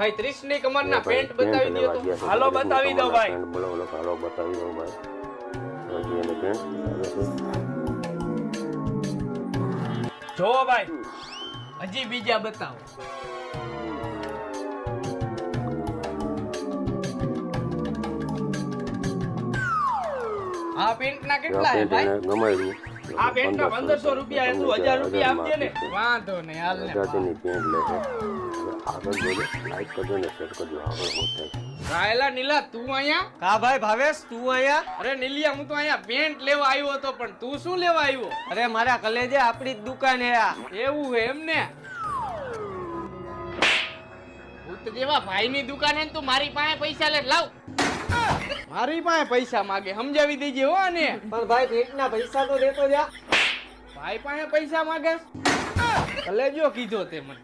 ભાઈ 30 ની કમરના પેન્ટ બતાવી દો તો. હાલો બતાવી દો ભાઈ. બોલો બોલો હાલો બતાવી દો ભાઈ. હજી એને પેન્ટ આવે છે. જોવો ભાઈ હજી બીજા બતાવો. આ પેન્ટ ના કેટલા હે ભાઈ? ગમાડ્યું આ પેન્ટ ના 1500 રૂપિયા હતું. 1000 રૂપિયા આપજે ને. વાંધો નહીં હાલ ને. ની પેન્ટ લે છે. આગળ જોડે લાઈક કરજો ને શેર કરજો. આગળ હોત થાય. રાયલા નીલા તું અહીંયા? કા ભાઈ ભાવેશ તું અહીંયા? અરે નીલિયા હું તો અહીંયા પેન્ટ લેવા આવ્યો હતો પણ તું શું લેવા આવ્યો? અરે મારા કલેજે આપણી જ દુકાન હે આ. એવું હે એમ ને? ભૂત જેવા ભાઈની દુકાન હે ને તું મારી પાસે પૈસા લે લાવ. મારી પાસે પૈસા માંગે સમજાવી દેજે હો ને. પણ ભાઈ પેટના પૈસા તો દેતો જા. ભાઈ પાસે પૈસા માંગે? કલેજો કીધો તે મને.